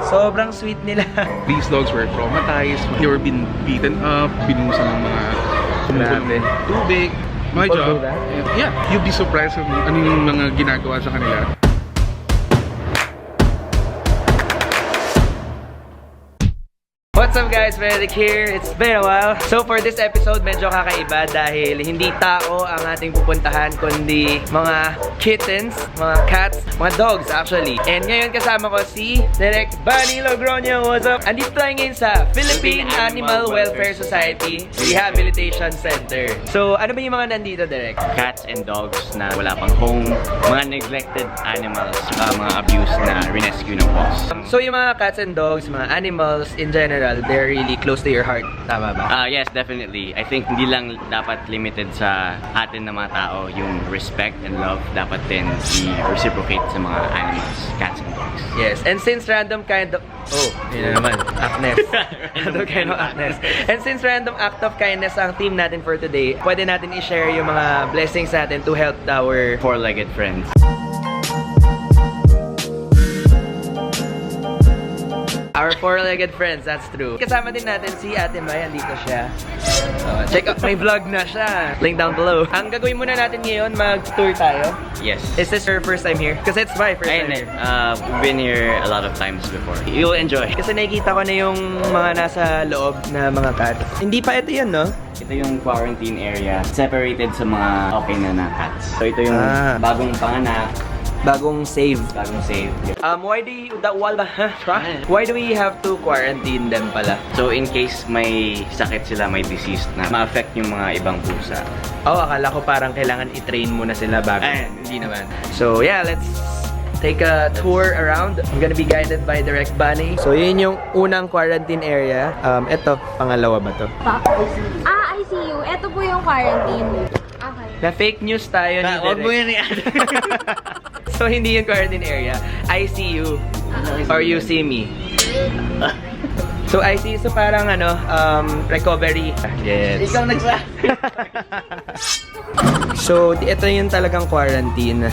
Sobrang sweet nila. These dogs were traumatized. They were been beaten up, binuhusan ng mga Grabe. tubig. My All job, that? yeah, you'd be surprised kung ano yung mga ginagawa sa kanila. What's up guys, Frederick here. It's been a while. So for this episode, medyo kakaiba dahil hindi tao ang ating pupuntahan kundi mga kittens, mga cats, mga dogs actually. And ngayon kasama ko si Direct Bunny Logroño. What's up? Andito tayo ngayon sa Philippine Animal Welfare Society Rehabilitation Center. So ano ba yung mga nandito, Direct? Cats and dogs na wala pang home, mga neglected animals, mga abuse na rescue ng boss. So yung mga cats and dogs, mga animals in general, they're really close to your heart. Tama ba? Yes, definitely. I think hindi lang dapat limited sa atin na mga tao yung respect and love. Dapat din i-reciprocate sa mga animals, cats and dogs. Yes, and since random kind of... Oh, yun na naman. Actness. Random kind of actness. And since random act of kindness ang theme natin for today, pwede natin i-share yung mga blessings natin to help our... Four-legged friends. Our four-legged friends, that's true. Kasama din natin si Ate May, andito siya. Check out, may vlog na siya. Link down below. Ang gagawin muna natin ngayon, mag-tour tayo. Yes. Is this your first time here? Kasi it's my first time here. We've been here a lot of times before. You'll enjoy. Kasi nakikita ko na yung mga nasa loob na mga cats. Hindi pa ito yan, no? Ito yung quarantine area, separated sa mga okay na cats. So ito yung bagong panganak, Bagong save. bagong save. Why do you, why do we have to quarantine them pala? So in case may sakit sila, may disease na ma-affect yung mga ibang pusa. Oh, akala ko parang kailangan i-train muna sila bago. Hindi naman. So yeah, let's take a tour around. I'm gonna be guided by Direct Bunny. So yun yung unang quarantine area. Ito, pangalawa ba to? ICU. Ito po yung quarantine. Okay. Na fake news tayo ni Direct. yan So hindi yung quarantine area. ICU. Or you see me. So ICU, so parang ano, recovery. Yes. Ikaw nagsabi. So ito yung talagang quarantine.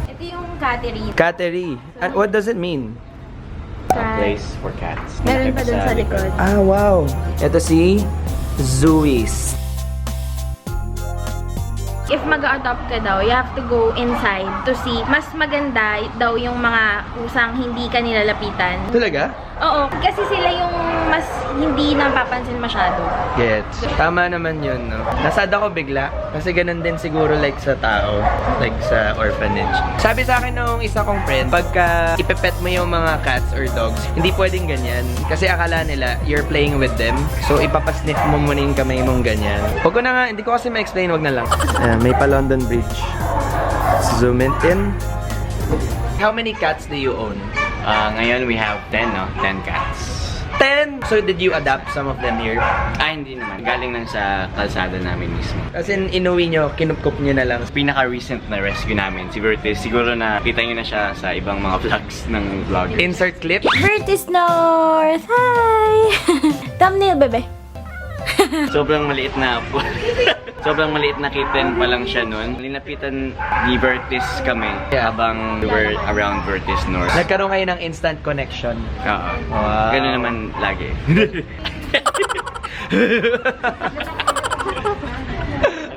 Ito yung cattery. Cattery. And what does it mean? Place for cats. Meron pa dun sa likod. Ah, wow. Ito si Zooist. If mag-adopt ka daw, you have to go inside to see. Mas maganda daw yung mga pusang hindi ka nilalapitan. Talaga? Oo, kasi sila yung mas hindi napapansin masyado. Gets. Tama naman yun, no? Nasad ako bigla. Kasi ganun din siguro like sa tao. Like sa orphanage. Sabi sa akin nung isa kong friend, pagka ipepet mo yung mga cats or dogs, hindi pwedeng ganyan. Kasi akala nila, you're playing with them. So, ipapasniff mo muna yung kamay mong ganyan. Huwag ko na nga, hindi ko kasi ma-explain, wag na lang. May pa London Bridge. Zoom it in. How many cats do you own? Ngayon we have 10, no? 10 cats. 10! So, did you adopt some of them here? Hindi naman. Galing lang sa kalsada namin mismo. As in, inuwi nyo, kinupkup nyo na lang. Pinaka-recent na rescue namin, si Vertis. Siguro na kita nyo na siya sa ibang mga vlogs ng vlogger. Insert clip. Vertis North! Hi! Thumbnail, bebe. Sobrang maliit na po. Sobrang maliit na kitten pa lang siya nun. Linapitan ni Vertis kami habang we were around Vertis North. Nagkaroon kayo ng instant connection. Oo. Wow. Ganun naman lagi.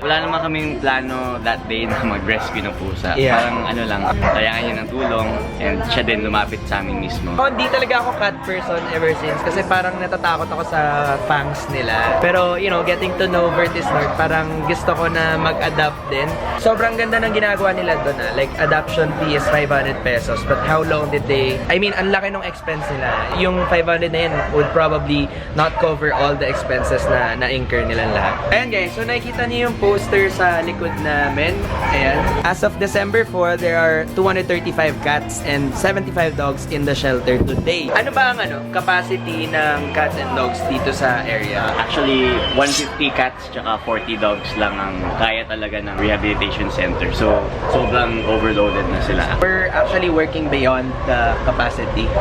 Wala naman kaming plano that day na mag-rescue ng pusa. Yeah. Parang ano lang, kailangan niya ng tulong and siya din lumapit sa amin mismo. Hindi talaga ako cat person ever since kasi parang natatakot ako sa fangs nila. Pero, you know, getting to know Vertis North, parang gusto ko na mag-adapt din. Sobrang ganda ng ginagawa nila doon. Like, adoption fee is 500 pesos. But how long did they... I mean, ang laki ng expense nila. Yung 500 na yun would probably not cover all the expenses na incur nila lahat. Ayan guys, so nakikita niyo yung poster sa likod namin. Ayan. As of December 4, there are 235 cats and 75 dogs in the shelter today. Ano ba ang capacity ng cats and dogs dito sa area? Actually, 150 cats tsaka 40 dogs lang ang kaya talaga ng rehabilitation center. So, sobrang overloaded na sila. We're actually working beyond the capacity.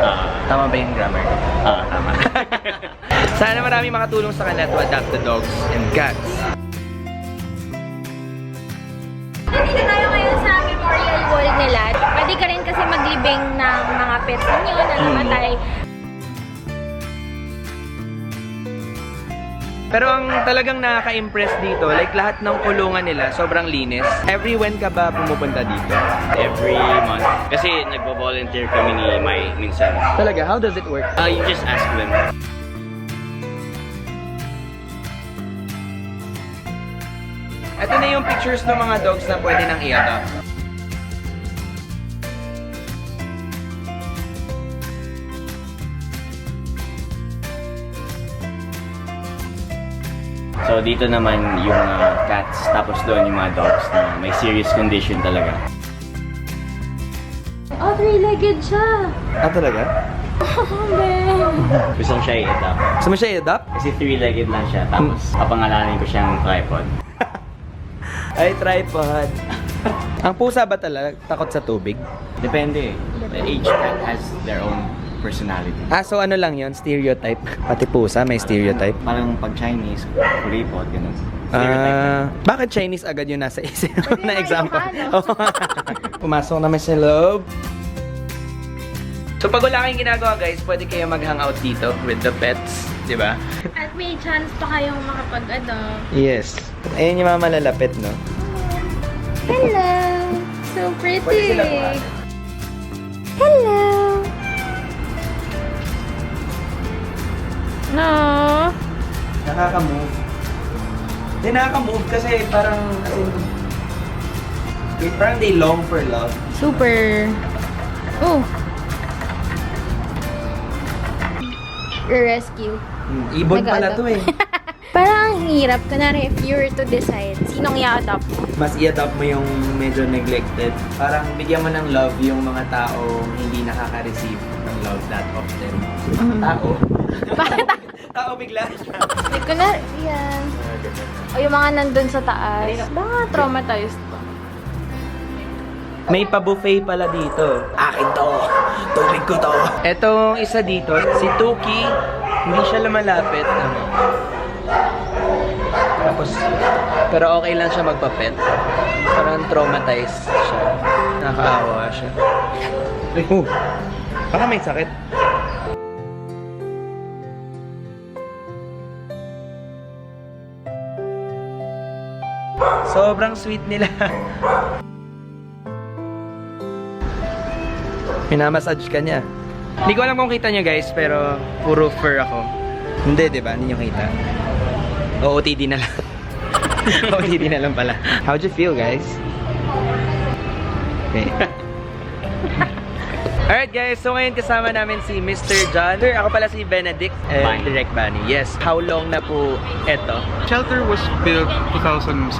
Tama ba yung grammar? Tama. Sana marami makatulong sa kanila to adopt the dogs and cats. Nandito tayo ngayon sa memorial wall nila. Pwede ka rin kasi maglibing ng mga pets ninyo na namatay. Pero ang talagang nakaka-impress dito, like lahat ng kulungan nila, sobrang linis. Every when ka ba pumupunta dito? Every month. Kasi nagbo-volunteer kami ni Mai minsan. Talaga, how does it work? You just ask them. Ito na yung pictures ng mga dogs na pwede nang i-adopt. So dito naman yung mga cats, tapos doon yung mga dogs na may serious condition talaga. Oh, 3-legged siya! Ah, talaga? Gusto siya i-adopt. Gusto mo siya i-adopt? Kasi 3-legged lang siya, tapos papangalanin ko siyang tripod. Ay, tripod. Ang pusa ba talaga takot sa tubig? Depende. Each cat has their own personality. Ah, so ano lang yon, stereotype? Pati pusa may stereotype? Parang pag Chinese, kuripot, gano'n. Stereotype. Bakit Chinese agad yung nasa isip na nga example? Ilocano. Pumasok naman sa loob. So pag wala kayong ginagawa guys, pwede kayo mag-hangout dito with the pets, di ba? At may chance pa kayong makapag-adopt. Yes. Ayun yung mga malalapit, no? Hello! So Pwede pretty! sila kumain. Hello! No! Nakaka-move. Hindi nakaka-move kasi parang, as in, parang they long for love. Super! Oh! Rescue. Ibon pala to eh. Parang ang hirap. Kunwari, if you were to decide, sinong i-adopt mo? Mas i-adopt mo yung medyo neglected. Parang bigyan mo ng love yung mga taong hindi nakaka-receive ng love that often. Tao? Bakit? Tao bigla. Kunwari, yan. O yung mga nandun sa taas. Baka traumatized pa. May pa-buffet pala dito. Akin to. Tubig ko to. Etong isa dito, si Tuki, hindi siya lumalapit. Tapos, pero okay lang siya magpa-pet. Parang traumatized siya. Nakakaawa siya. Baka may sakit. Sobrang sweet nila. Minamassage ka niya. Hindi ko alam kung kita nyo guys, pero puro fur ako. Hindi, di ba? Hindi nyo kita. OOTD na lang. OOTD na lang pala. How'd you feel, guys? Okay. Alright guys, so ngayon kasama namin si Mr. John. Sir, ako pala si Benedict and Bani. Direct Bani. Yes. How long na po eto? Shelter was built 2007.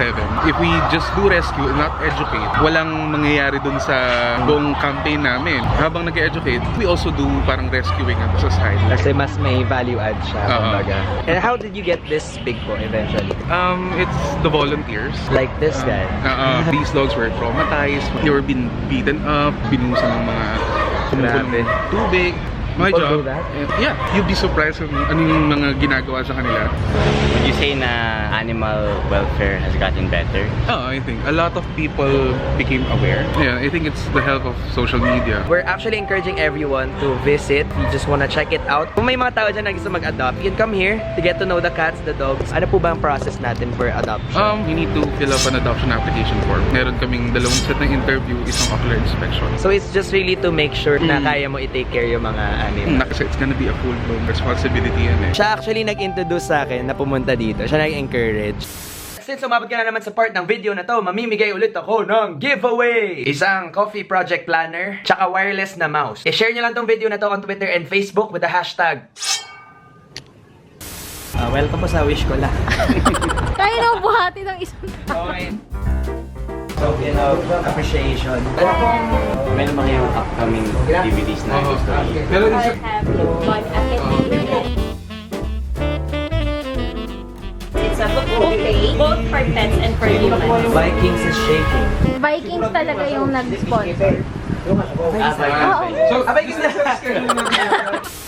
If we just do rescue and not educate, walang mangyayari dun sa buong campaign namin. Habang nag-educate, we also do parang rescuing at the side. Kasi mas may value add siya, Oo. kumbaga. And how did you get this big po eventually? It's the volunteers. Like this guy. These dogs were traumatized. They were being beaten up, binusan ng mga Grabe. tubig. My People job, do that? yeah, you'd be surprised kung ano yung mga ginagawa sa kanila. Would you say na animal welfare has gotten better? I think a lot of people became aware. Yeah, I think it's the help of social media. We're actually encouraging everyone to visit. You just wanna check it out. Kung may mga tao dyan na gusto mag-adopt, you can come here to get to know the cats, the dogs. Ano po ba ang process natin for adoption? You need to fill up an adoption application form. Meron kaming dalawang set ng interview, isang ocular inspection. So it's just really to make sure na kaya mo i-take care yung mga animals. Kasi it's gonna be a full-blown responsibility yan eh. Siya actually nag-introduce sa akin na pumunta dito. Siya nag-encourage. Since umabot ka na naman sa part ng video na to, mamimigay ulit ako ng giveaway! Isang coffee project planner, tsaka wireless na mouse. I-share nyo lang tong video na to on Twitter and Facebook with the hashtag welcome po sa wish ko lang. Kaya na buhati ng isang Okay. Token of appreciation. Ano pong Meron ba kayong upcoming DVDs na gusto niyo? Pero I have one academy. It's a buffet, both for pets and for humans. Vikings is shaking. Vikings talaga yung nag-sponsor. Vikings na!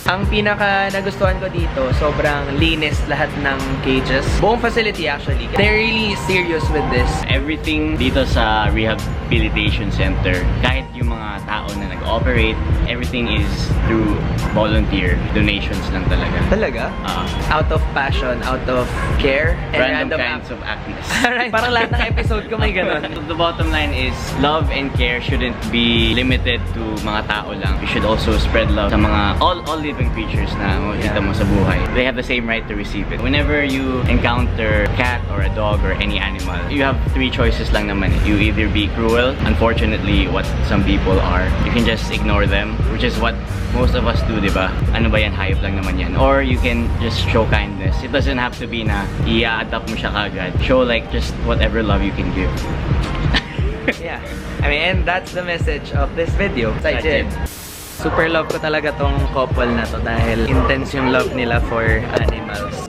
Ang pinaka nagustuhan ko dito, sobrang linis lahat ng cages. Buong facility actually. They're really serious with this. Everything dito sa rehabilitation center, kahit yung mga operate, everything is through volunteer donations lang talaga. Talaga? Out of passion, out of care, and Random random kinds of actness. Alright, parang lahat ng episode ko may ganun. The bottom line is, love and care shouldn't be limited to mga tao lang. You should also spread love sa mga all living creatures na makikita mo sa buhay. They have the same right to receive it. Whenever you encounter a cat or a dog or any animal, you have three choices lang naman. You either be cruel, unfortunately what some people are. You can just ignore them, which is what most of us do, di ba? Ano ba yan? Hayop lang naman yan. Or you can just show kindness. It doesn't have to be na i-adapt mo siya kagad. Show like just whatever love you can give. Yeah. I mean, and that's the message of this video. Sajid. Super love ko talaga tong couple na to dahil intense yung love nila for animals.